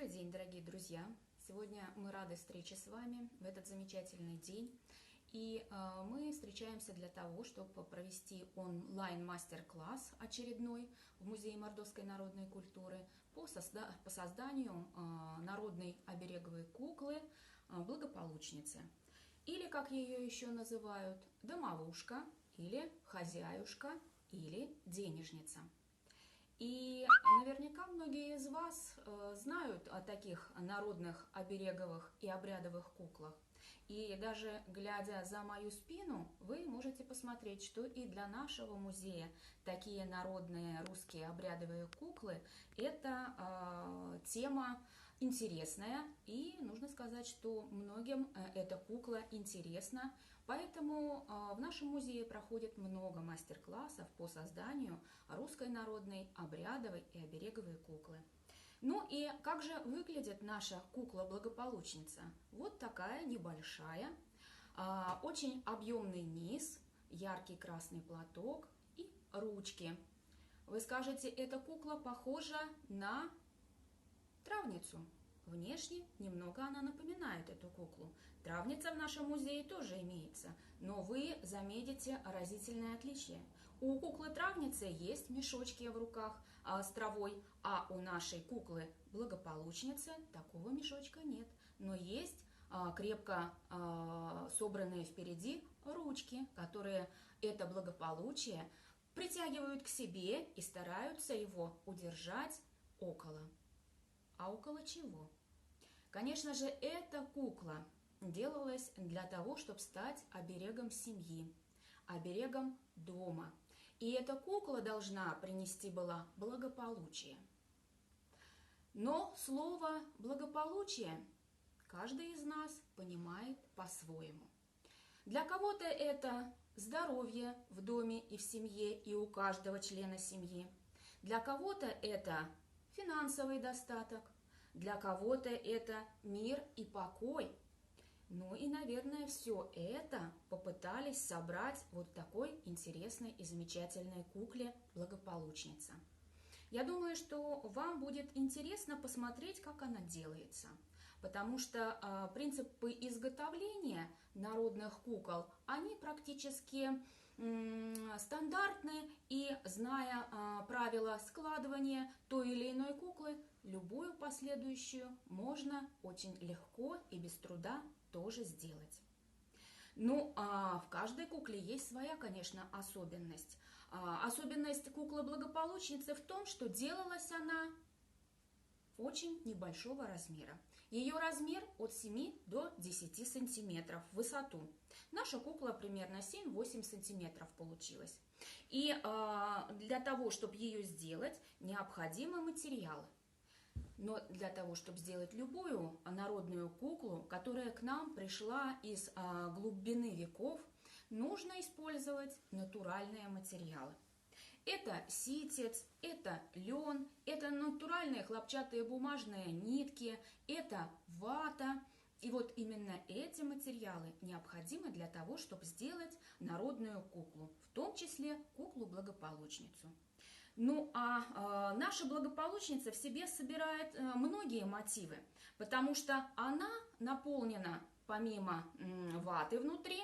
Добрый день, дорогие друзья! Сегодня мы рады встрече с вами в этот замечательный день. И мы встречаемся для того, чтобы провести онлайн-мастер-класс очередной в Музее мордовской народной культуры по созданию народной обереговой куклы благополучницы. Или, как ее еще называют, домовушка, или хозяюшка, или денежница. И наверняка многие из вас знают о таких народных обереговых и обрядовых куклах. И даже глядя за мою спину, вы можете посмотреть, что и для нашего музея такие народные русские обрядовые куклы – это тема интересная. И нужно сказать, что многим эта кукла интересна. Поэтому в нашем музее проходит много мастер-классов по созданию русской народной обрядовой и обереговой куклы. Ну и как же выглядит наша кукла-благополучница? Вот такая небольшая, очень объемный низ, яркий красный платок и ручки. Вы скажете, эта кукла похожа на травницу. Внешне немного она напоминает эту куклу. Травница в нашем музее тоже имеется, но вы заметите разительное отличие. У куклы-травницы есть мешочки в руках с травой, а у нашей куклы-благополучницы такого мешочка нет. Но есть крепко собранные впереди ручки, которые это благополучие притягивают к себе и стараются его удержать около. А около чего? Конечно же, эта кукла делалась для того, чтобы стать оберегом семьи, оберегом дома. И эта кукла должна принести была благополучие. Но слово «благополучие» каждый из нас понимает по-своему. Для кого-то это здоровье в доме и в семье, и у каждого члена семьи. Для кого-то это финансовый достаток, для кого-то это мир и покой. Ну и, наверное, все это попытались собрать вот в такой интересной и замечательной кукле благополучница. Я думаю, что вам будет интересно посмотреть, как она делается, потому что принципы изготовления народных кукол, они практически стандартны, и зная правила складывания той или иной куклы, любую последующую можно очень легко и без труда тоже сделать. Ну, в каждой кукле есть своя, конечно, особенность. Особенность куклы-благополучницы в том, что делалась она очень небольшого размера. Ее размер от 7 до 10 сантиметров в высоту. Наша кукла примерно 7-8 сантиметров получилась. И для того, чтобы ее сделать, необходимы материалы. Но для того, чтобы сделать любую народную куклу, которая к нам пришла из глубины веков, нужно использовать натуральные материалы. Это ситец, это лен, это натуральные хлопчатые бумажные нитки, это вата. И вот именно эти материалы необходимы для того, чтобы сделать народную куклу, в том числе куклу-благополучницу. Ну, а наша благополучница в себе собирает многие мотивы, потому что она наполнена, помимо ваты внутри,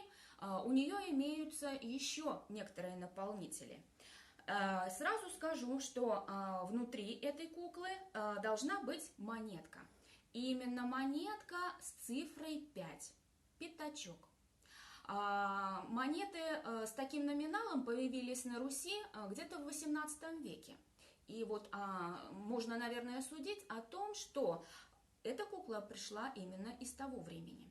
у нее имеются еще некоторые наполнители. Сразу скажу, что внутри этой куклы должна быть монетка. И именно монетка с цифрой 5, пятачок. Монеты с таким номиналом появились на Руси где-то в XVIII веке. И вот можно, наверное, судить о том, что эта кукла пришла именно из того времени.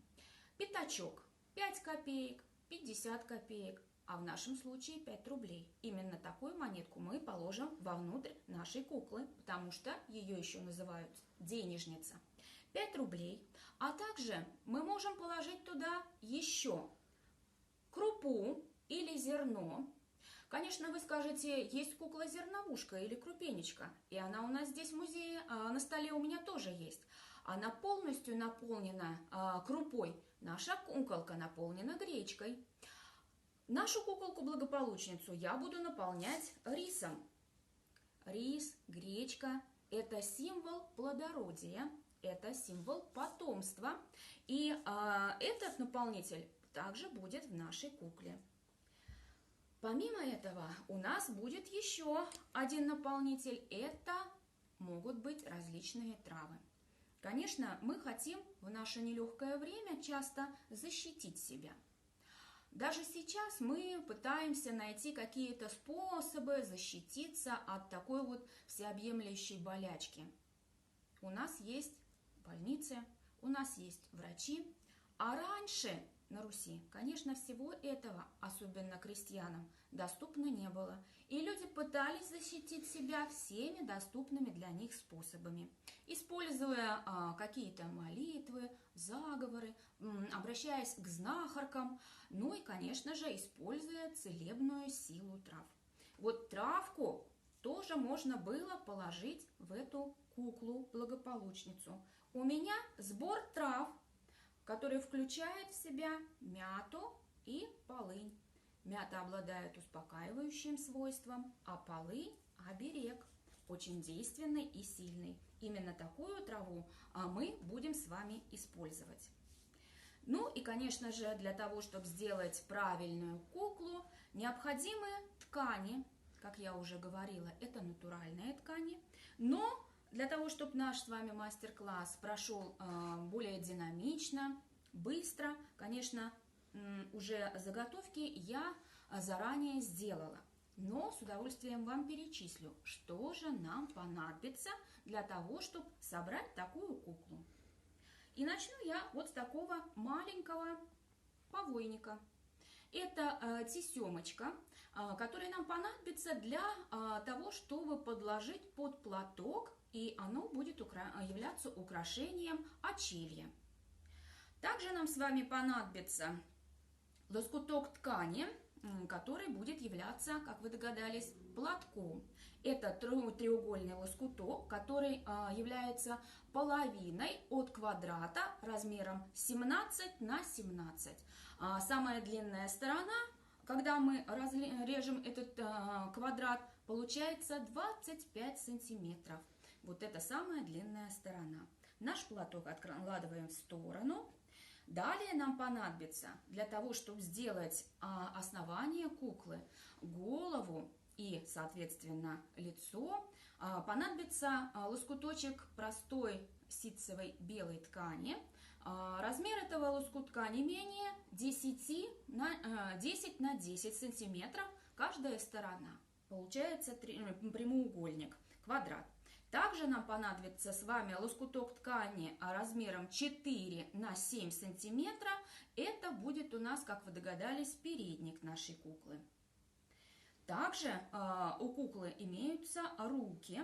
Пятачок, 5 копеек, 50 копеек, а в нашем случае 5 рублей. Именно такую монетку мы положим вовнутрь нашей куклы, потому что ее еще называют денежница. 5 рублей, а также мы можем положить туда еще крупу или зерно. Конечно, вы скажете, есть кукла-зерновушка или крупенечка, и она у нас здесь в музее, на столе у меня тоже есть. Она полностью наполнена крупой, наша куколка наполнена гречкой. Нашу куколку-благополучницу я буду наполнять рисом. Рис, гречка – это символ плодородия, это символ потомства. И этот наполнитель также будет в нашей кукле. Помимо этого у нас будет еще один наполнитель. Это могут быть различные травы. Конечно, мы хотим в наше нелегкое время часто защитить себя. Даже сейчас мы пытаемся найти какие-то способы защититься от такой вот всеобъемлющей болячки. У нас есть больницы, у нас есть врачи, а раньше на Руси, конечно, всего этого, особенно крестьянам, доступно не было. И люди пытались защитить себя всеми доступными для них способами, используя какие-то молитвы, заговоры, обращаясь к знахаркам, ну и, конечно же, используя целебную силу трав. Вот травку тоже можно было положить в эту куклу-благополучницу. У меня сбор трав, который включает в себя мяту и полынь. Мята обладает успокаивающим свойством, а полынь – оберег, очень действенный и сильный. Именно такую траву мы будем с вами использовать. Ну и, конечно же, для того, чтобы сделать правильную куклу, необходимы ткани. Как я уже говорила, это натуральные ткани. Но для того, чтобы наш с вами мастер-класс прошел более динамично, быстро, конечно, уже заготовки я заранее сделала. Но с удовольствием вам перечислю, что же нам понадобится для того, чтобы собрать такую куклу. И начну я вот с такого маленького повойника. Это тесемочка, которая нам понадобится для того, чтобы подложить под платок, и оно будет являться украшением очелья. Также нам с вами понадобится лоскуток ткани, который будет являться, как вы догадались, платком. Это треугольный лоскуток, который является половиной от квадрата размером 17 на 17. Самая длинная сторона, когда мы режем этот квадрат, получается 25 сантиметров. Вот это самая длинная сторона. Наш платок откладываем в сторону. Далее нам понадобится для того, чтобы сделать основание куклы, голову и, соответственно, лицо, понадобится лоскуточек простой ситцевой белой ткани. Размер этого лоскутка не менее 10 на 10 сантиметров каждая сторона. Получается прямоугольник, квадрат. Также нам понадобится с вами лоскуток ткани размером 4 на 7 сантиметров. Это будет у нас, как вы догадались, передник нашей куклы. Также у куклы имеются руки.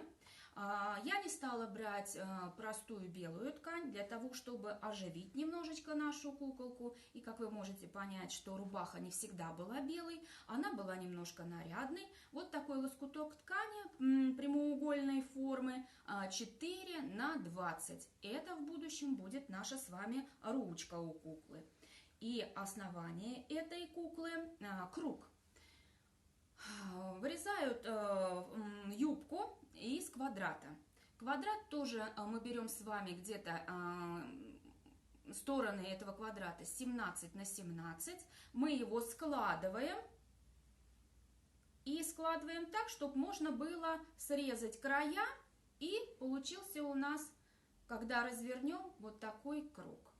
Я не стала брать простую белую ткань для того, чтобы оживить немножечко нашу куколку. И как вы можете понять, что рубаха не всегда была белой, она была немножко нарядной. Вот такой лоскуток ткани прямоугольной формы 4 на 20. Это в будущем будет наша с вами ручка у куклы. И основание этой куклы круг. Вырезают юбку из квадрата. Квадрат тоже мы берем с вами где-то стороны этого квадрата 17 на 17. Мы его складываем. И складываем так, чтобы можно было срезать края. И получился у нас, когда развернем, вот такой круг.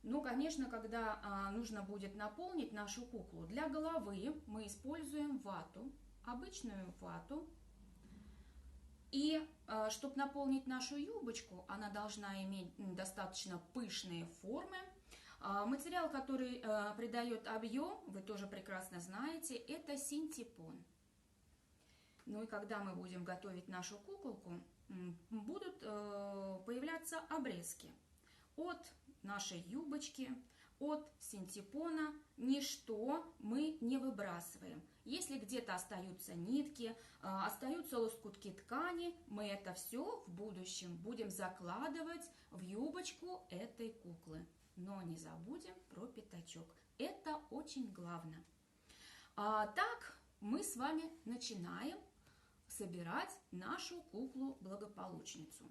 Ну, конечно, когда нужно будет наполнить нашу куклу, для головы мы используем вату, обычную вату. И чтобы наполнить нашу юбочку, она должна иметь достаточно пышные формы. Материал, который придает объем, вы тоже прекрасно знаете, это синтепон. Ну и когда мы будем готовить нашу куколку, будут появляться обрезки от нашей юбочки, от синтепона. Ничто мы не выбрасываем. Если где-то остаются нитки, остаются лоскутки ткани, мы это все в будущем будем закладывать в юбочку этой куклы. Но не забудем про пятачок. Это очень главное. Так мы с вами начинаем собирать нашу куклу-благополучницу.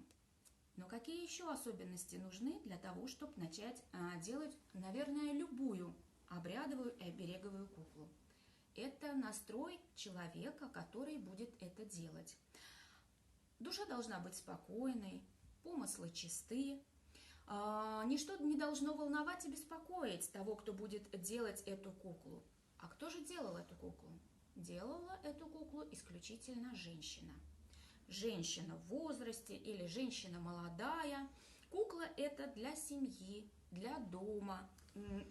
Но какие еще особенности нужны для того, чтобы начать делать, наверное, любую обрядовую и обереговую куклу? Это настрой человека, который будет это делать. Душа должна быть спокойной, помыслы чисты. Ничто не должно волновать и беспокоить того, кто будет делать эту куклу. А кто же делал эту куклу? Делала эту куклу исключительно женщина. Женщина в возрасте или женщина молодая. Кукла это для семьи, для дома.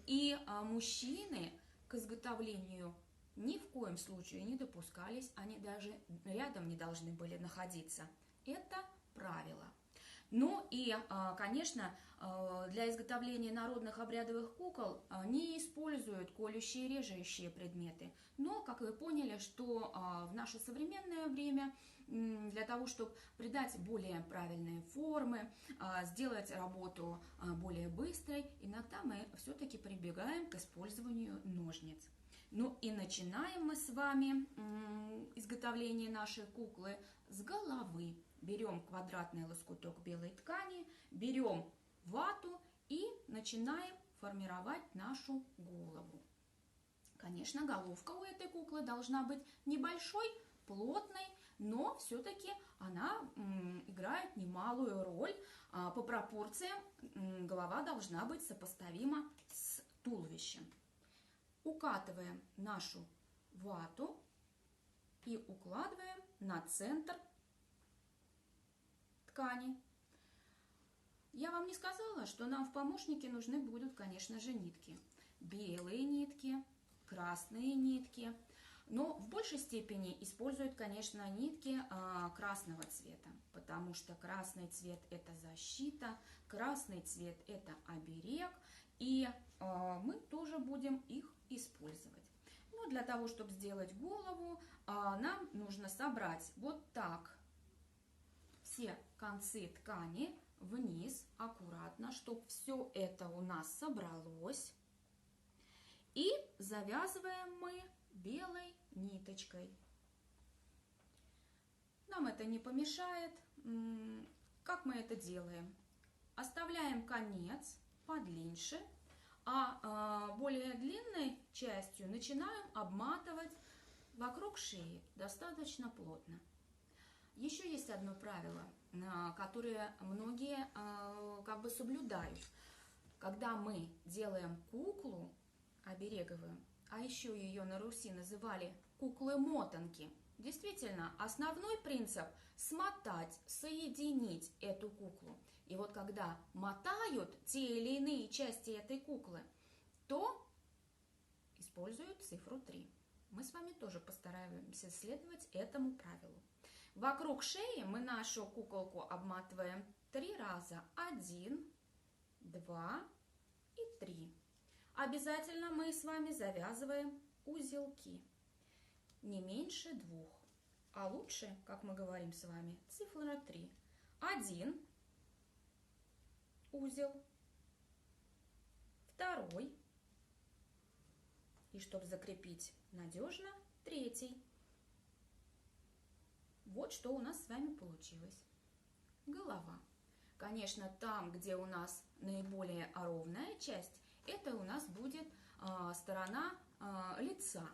И мужчины к изготовлению ни в коем случае не допускались, они даже рядом не должны были находиться. Это правило. Ну и, конечно, для изготовления народных обрядовых кукол не используют колющие и режущие предметы. Но, как вы поняли, что в наше современное время для того, чтобы придать более правильные формы, сделать работу более быстрой, иногда мы все-таки прибегаем к использованию ножниц. Ну и начинаем мы с вами изготовление нашей куклы с головы. Берем квадратный лоскуток белой ткани, берем вату и начинаем формировать нашу голову. Конечно, головка у этой куклы должна быть небольшой, плотной, но все-таки она играет немалую роль. По пропорциям голова должна быть сопоставима с туловищем. Укатываем нашу вату и укладываем на центр ткани. Я вам не сказала, что нам в помощники нужны будут, конечно же, нитки. Белые нитки, красные нитки. Но в большей степени используют, конечно, нитки красного цвета, потому что красный цвет – это защита, красный цвет – это оберег, и мы тоже будем их использовать. Но для того, чтобы сделать голову, нам нужно собрать вот так все концы ткани вниз аккуратно, чтобы все это у нас собралось. И завязываем мы белой ниточкой. Нам это не помешает. Как мы это делаем? Оставляем конец подлиннее, а более длинной частью начинаем обматывать вокруг шеи достаточно плотно. Еще есть одно правило, которое многие как бы соблюдают. Когда мы делаем куклу обереговую, а еще ее на Руси называли куклы-мотанки. Действительно, основной принцип – смотать, соединить эту куклу. И вот когда мотают те или иные части этой куклы, то используют цифру 3. Мы с вами тоже постараемся следовать этому правилу. Вокруг шеи мы нашу куколку обматываем 3 раза. 1, 2 и 3. Обязательно мы с вами завязываем узелки. Не меньше 2. А лучше, как мы говорим с вами, цифра 3. 1 узел. 2. И чтобы закрепить надежно, 3. Вот что у нас с вами получилось. Голова. Конечно, там, где у нас наиболее ровная часть, это у нас будет сторона лица.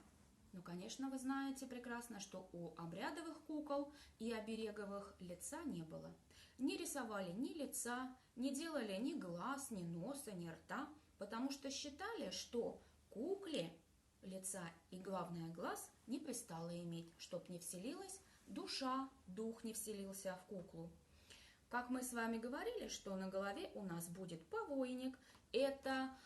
Ну, конечно, вы знаете прекрасно, что у обрядовых кукол и обереговых лица не было. Не рисовали ни лица, не делали ни глаз, ни носа, ни рта, потому что считали, что кукле лица и, главное, глаз не пристало иметь, чтоб не вселилась душа, дух не вселился в куклу. Как мы с вами говорили, что на голове у нас будет повойник. Это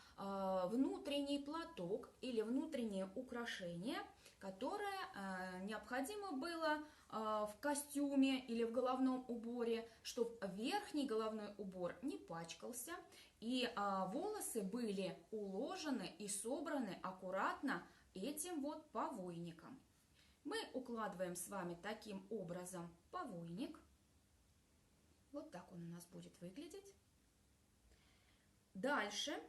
внутренний платок или внутреннее украшение, которое необходимо было в костюме или в головном уборе, чтобы верхний головной убор не пачкался, и волосы были уложены и собраны аккуратно этим вот повойником. Мы укладываем с вами таким образом повойник. Вот так он у нас будет выглядеть. Дальше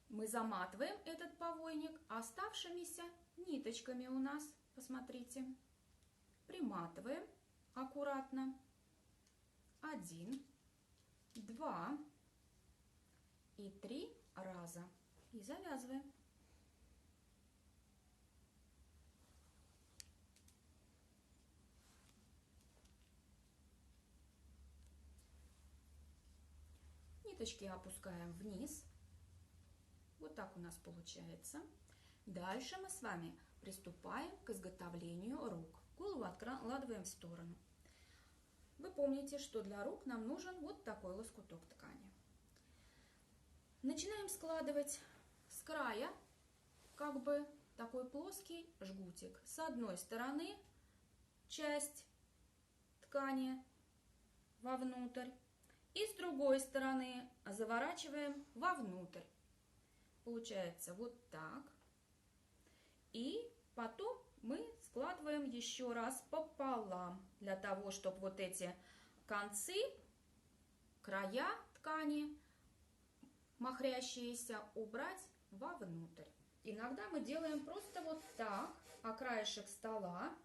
мы заматываем этот повойник оставшимися ниточками у нас. Посмотрите. Приматываем аккуратно. 1, 2 и 3 раза. И завязываем. Ниточки опускаем вниз. Вот так у нас получается. Дальше мы с вами приступаем к изготовлению рук. Голову откладываем в сторону. Вы помните, что для рук нам нужен вот такой лоскуток ткани. Начинаем складывать с края, как бы такой плоский жгутик. С одной стороны часть ткани вовнутрь, и с другой стороны заворачиваем вовнутрь. Получается вот так. И потом мы складываем еще раз пополам, для того, чтобы вот эти концы, края ткани, махрящиеся, убрать вовнутрь. Иногда мы делаем просто вот так, а краешек стола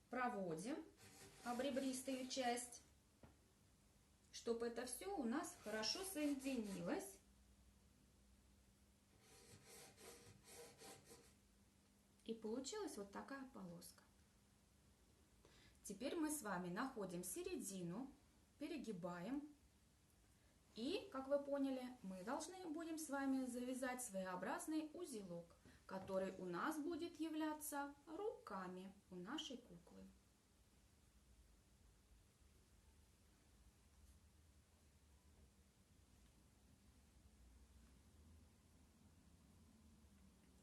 проводим об ребристую часть, чтобы это все у нас хорошо соединилось. И получилась вот такая полоска. Теперь мы с вами находим середину, перегибаем. И, как вы поняли, мы должны будем с вами завязать своеобразный узелок, который у нас будет являться руками у нашей куклы.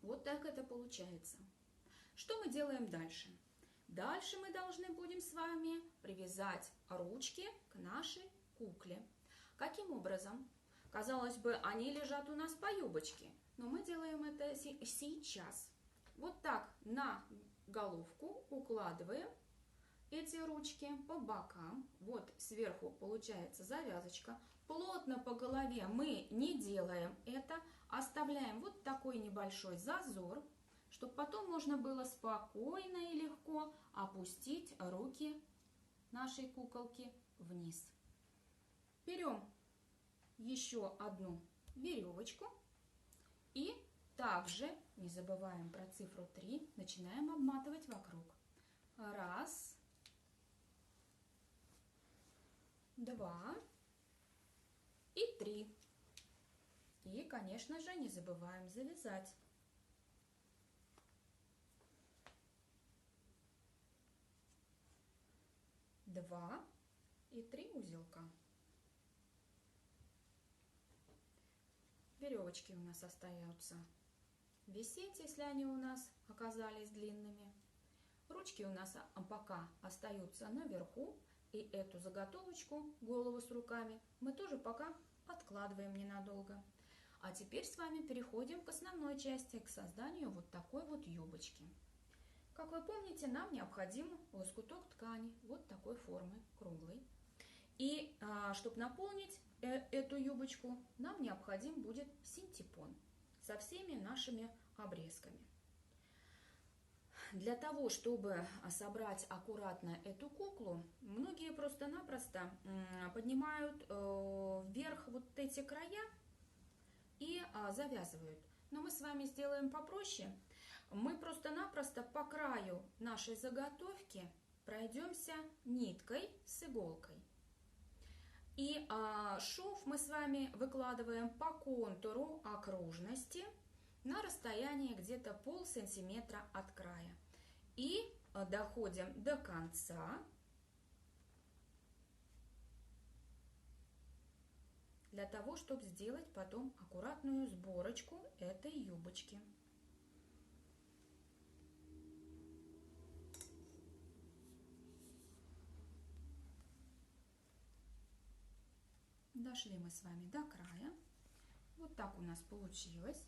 Вот так это получается. Что мы делаем дальше? Дальше мы должны будем с вами привязать ручки к нашей кукле. Каким образом? Казалось бы, они лежат у нас по юбочке, но мы делаем это сейчас. Вот так на головку укладываем эти ручки по бокам. Вот сверху получается завязочка. Плотно по голове мы не делаем это, оставляем вот такой небольшой зазор, чтобы потом можно было спокойно и легко опустить руки нашей куколки вниз. Берем еще одну веревочку и также, не забываем про цифру 3, начинаем обматывать вокруг. 1, 2 и 3. И, конечно же, не забываем завязать. 2 и 3 узелка. Веревочки у нас остаются висеть, если они у нас оказались длинными. Ручки у нас пока остаются наверху. И эту заготовочку, голову с руками, мы тоже пока откладываем ненадолго. А теперь с вами переходим к основной части, к созданию вот такой вот юбочки. Как вы помните, нам необходим лоскуток ткани вот такой формы, круглый. И чтобы наполнить эту юбочку, нам необходим будет синтепон со всеми нашими обрезками. Для того, чтобы собрать аккуратно эту куклу, многие просто-напросто поднимают вверх вот эти края и завязывают. Но мы с вами сделаем попроще. Мы просто-напросто по краю нашей заготовки пройдемся ниткой с иголкой. И шов мы с вами выкладываем по контуру окружности на расстоянии где-то полсантиметра от края. И доходим до конца, для того, чтобы сделать потом аккуратную сборочку этой юбочки. Дошли мы с вами до края. Вот так у нас получилось.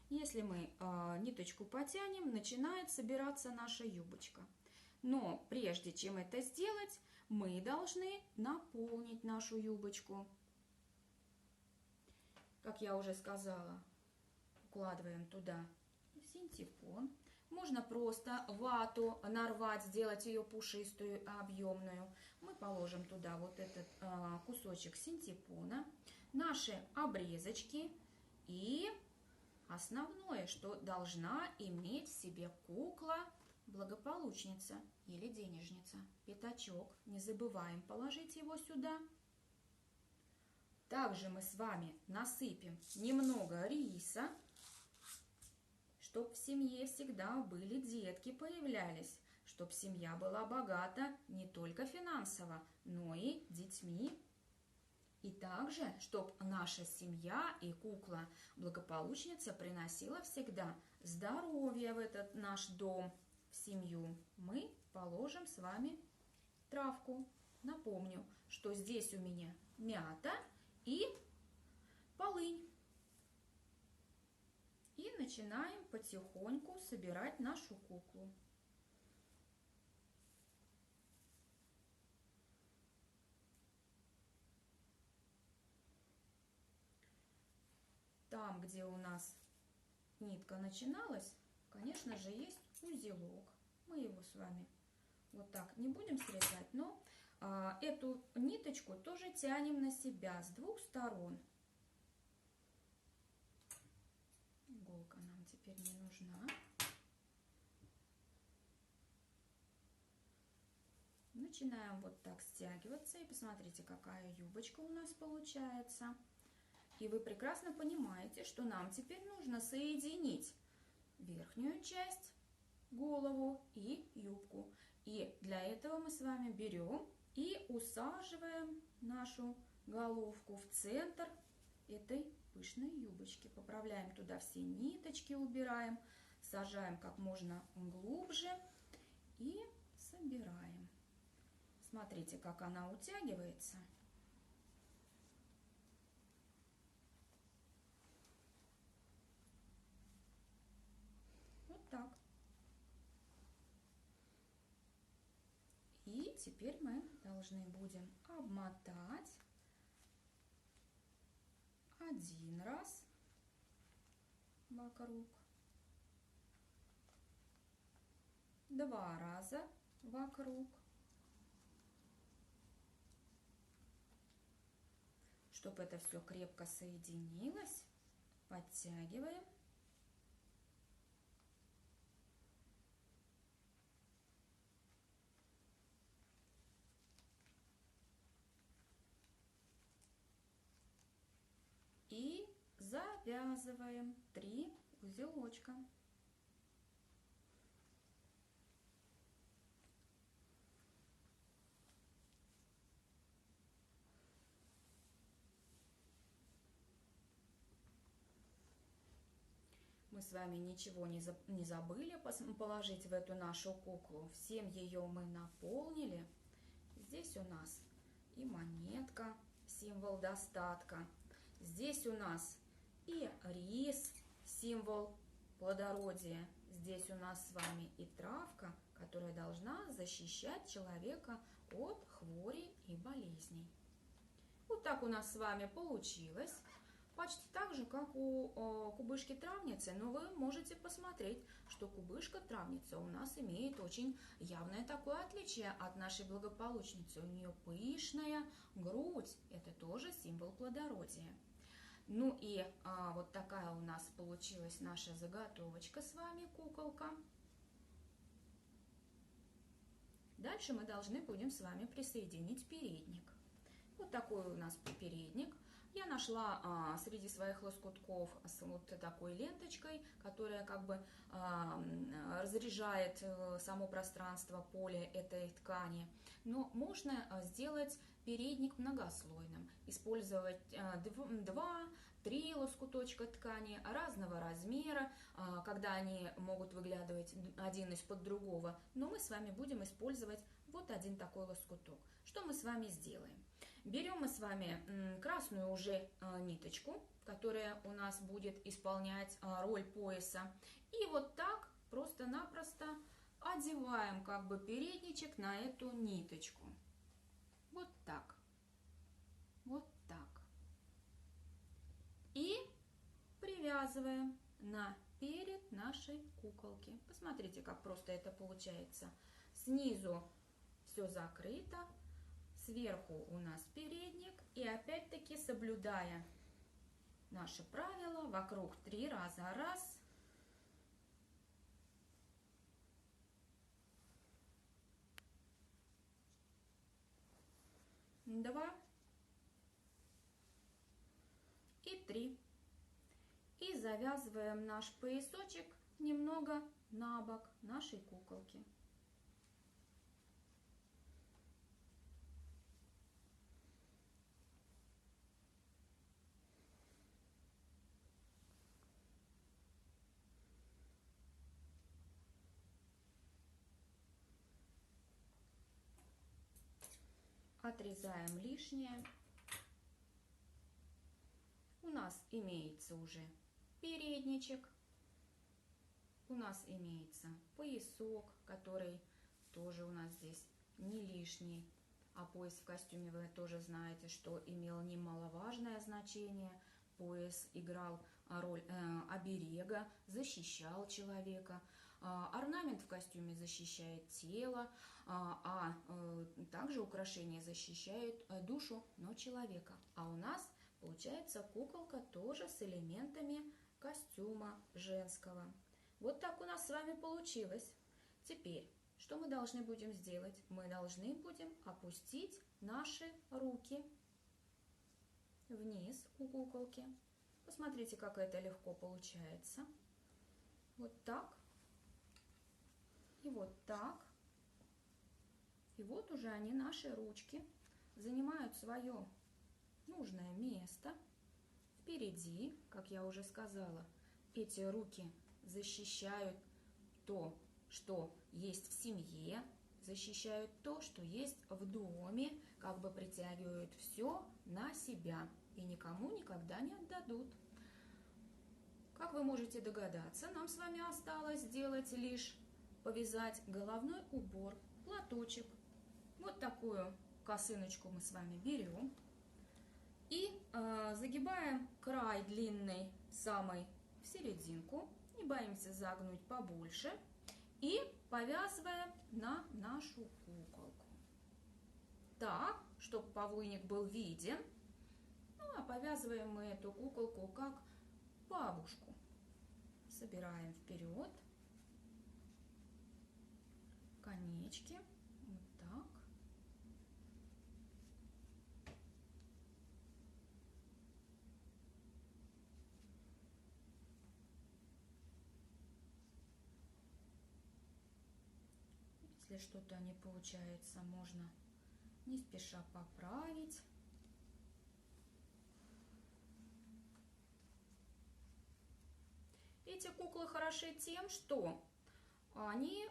Если мы ниточку потянем, начинает собираться наша юбочка. Но прежде чем это сделать, мы должны наполнить нашу юбочку. Как я уже сказала, укладываем туда синтепон. Можно просто вату нарвать, сделать ее пушистую, объемную. Мы положим туда вот этот кусочек синтепона, наши обрезочки и основное, что должна иметь в себе кукла-благополучница или денежница. Пятачок, не забываем положить его сюда. Также мы с вами насыпем немного риса, чтобы в семье всегда были детки, появлялись, чтобы семья была богата не только финансово, но и детьми. И также, чтобы наша семья и кукла-благополучница приносила всегда здоровье в этот наш дом, в семью, мы положим с вами травку. Напомню, что здесь у меня мята и полынь. И начинаем потихоньку собирать нашу куклу. Там, где у нас нитка начиналась, конечно же, есть узелок. Мы его с вами вот так не будем срезать, но эту ниточку тоже тянем на себя с двух сторон. Иголка нам теперь не нужна. Начинаем вот так стягиваться. И посмотрите, какая юбочка у нас получается. И вы прекрасно понимаете, что нам теперь нужно соединить верхнюю часть, голову и юбку. И для этого мы с вами берем и усаживаем нашу головку в центр этой пышной юбочки. Поправляем туда все ниточки, убираем, сажаем как можно глубже и собираем. Смотрите, как она утягивается. Вот так. И теперь мы должны будем обмотать один раз вокруг, два раза вокруг, чтобы это все крепко соединилось. Подтягиваем. И завязываем 3 узелочка. Мы с вами ничего не забыли положить в эту нашу куклу. Всем ее мы наполнили. Здесь у нас и монетка, символ достатка. Здесь у нас и рис, символ плодородия. Здесь у нас с вами и травка, которая должна защищать человека от хворей и болезней. Вот так у нас с вами получилось. Почти так же, как у кубышки-травницы, но вы можете посмотреть, что кубышка-травница у нас имеет очень явное такое отличие от нашей благополучницы. У нее пышная грудь, это тоже символ плодородия. Ну и вот такая у нас получилась наша заготовочка с вами, куколка. Дальше мы должны будем с вами присоединить передник. Вот такой у нас передник. Я нашла среди своих лоскутков с вот такой ленточкой, которая как бы разряжает само пространство, поле этой ткани. Но можно сделать передник многослойным, использовать 2-3 лоскуточка ткани разного размера, когда они могут выглядывать один из-под другого. Но мы с вами будем использовать вот один такой лоскуток. Что мы с вами сделаем? Берем мы с вами красную уже ниточку, которая у нас будет исполнять роль пояса. И вот так просто-напросто одеваем как бы передничек на эту ниточку. Вот так. Вот так. И привязываем на перед нашей куколки. Посмотрите, как просто это получается. Снизу все закрыто, сверху у нас передник, и опять-таки, соблюдая наши правила, вокруг 3 раза. Раз, два и 3. И завязываем наш поясочек немного на бок нашей куколки. Отрезаем лишнее. У нас имеется уже передничек, у нас имеется поясок, который тоже у нас здесь не лишний. А пояс в костюме, вы тоже знаете, что имел немаловажное значение. Пояс играл роль оберега, защищал человека. Орнамент в костюме защищает тело, также украшения защищают душу, но человека. А у нас получается куколка тоже с элементами костюма женского. Вот так у нас с вами получилось. Теперь, что мы должны будем сделать? Мы должны будем опустить наши руки вниз у куколки. Посмотрите, как это легко получается. Вот так. И вот так. И вот уже они, наши ручки, занимают свое нужное место. Впереди, как я уже сказала, эти руки защищают то, что есть в семье, защищают то, что есть в доме, как бы притягивают все на себя и никому никогда не отдадут. Как вы можете догадаться, нам с вами осталось сделать лишь повязать головной убор, платочек. Вот такую косыночку мы с вами берем и загибаем край длинный самый в серединку, не боимся загнуть побольше, и повязываем на нашу куколку. Так, чтобы повойник был виден. Ну, а повязываем мы эту куколку как бабушку. Собираем вперед конечки. Вот так. Если что-то не получается, можно не спеша поправить. Эти куклы хороши тем, что они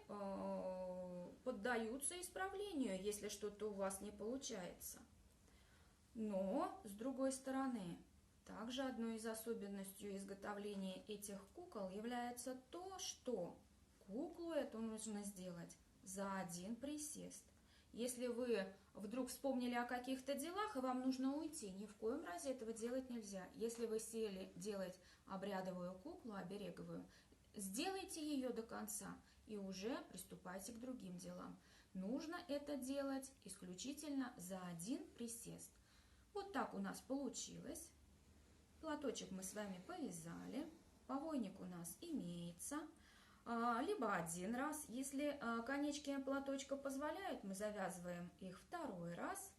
поддаются исправлению, если что-то у вас не получается. Но, с другой стороны, также одной из особенностей изготовления этих кукол является то, что куклу эту нужно сделать за один присест. Если вы вдруг вспомнили о каких-то делах и вам нужно уйти, ни в коем разе этого делать нельзя. Если вы сели делать обрядовую куклу, обереговую, сделайте ее до конца и уже приступайте к другим делам. Нужно это делать исключительно за один присест. Вот так у нас получилось. Платочек мы с вами повязали. Повойник у нас имеется. Либо один раз. Если конечки платочка позволяют, мы завязываем их второй раз.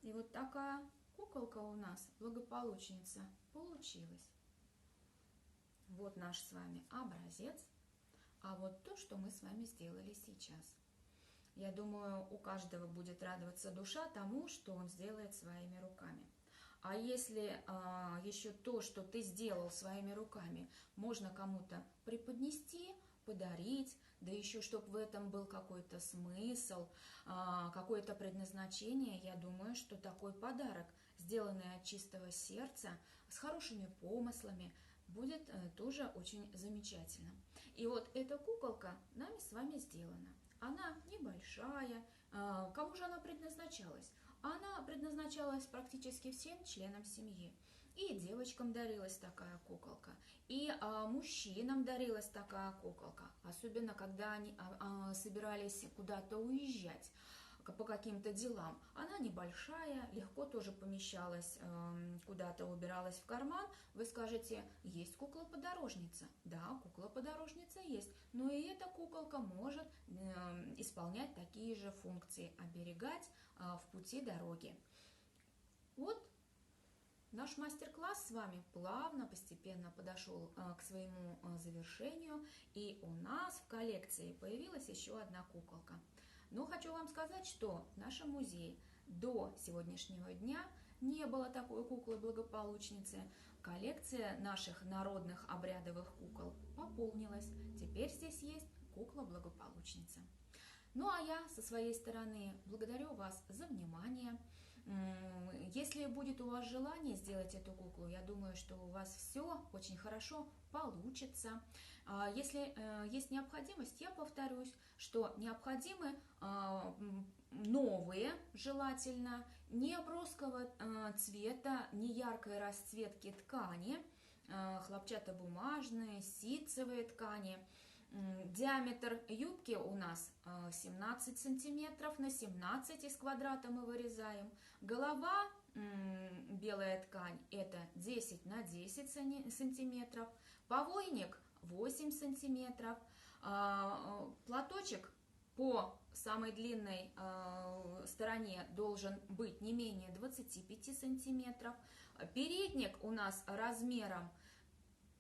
И вот такая куколка у нас, благополучница, получилась. Вот наш с вами образец. А вот то, что мы с вами сделали сейчас. Я думаю, у каждого будет радоваться душа тому, что он сделает своими руками. А если еще то, что ты сделал своими руками, можно кому-то преподнести, подарить, да еще чтобы в этом был какой-то смысл, какое-то предназначение, я думаю, что такой подарок, сделанный от чистого сердца, с хорошими помыслами, будет тоже очень замечательным. И вот эта куколка нами с вами сделана. Она небольшая. Кому же она предназначалась? Она предназначалась практически всем членам семьи. И девочкам дарилась такая куколка, и мужчинам дарилась такая куколка, особенно когда они собирались куда-то уезжать по каким-то делам. Она небольшая, легко тоже помещалась куда-то, убиралась в карман. Вы скажете, есть кукла-подорожница? Да, кукла-подорожница есть, но и эта куколка может исполнять такие же функции, оберегать в пути дороги. Вот наш мастер-класс с вами плавно, постепенно подошел к своему завершению, и у нас в коллекции появилась еще одна куколка. Но хочу вам сказать, что в нашем музее до сегодняшнего дня не было такой куклы-благополучницы. Коллекция наших народных обрядовых кукол пополнилась. Теперь здесь есть кукла-благополучница. Ну а я со своей стороны благодарю вас за внимание. Если будет у вас желание сделать эту куклу, я думаю, что у вас все очень хорошо получится. Если есть необходимость, я повторюсь, что необходимы новые, желательно, не броского цвета, не яркой расцветки ткани, хлопчатобумажные, ситцевые ткани. Диаметр юбки у нас 17 сантиметров на 17 из квадрата мы вырезаем. Голова, белая ткань, это 10 на 10 сантиметров. Повойник 8 сантиметров. Платочек по самой длинной стороне должен быть не менее 25 сантиметров. Передник у нас размером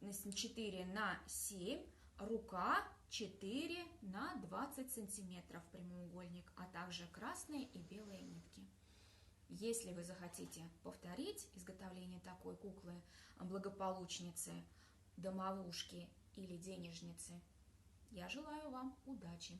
4 на 7. Рука 4 на 20 сантиметров прямоугольник, а также красные и белые нитки. Если вы захотите повторить изготовление такой куклы благополучницы, домовушки или денежницы, я желаю вам удачи!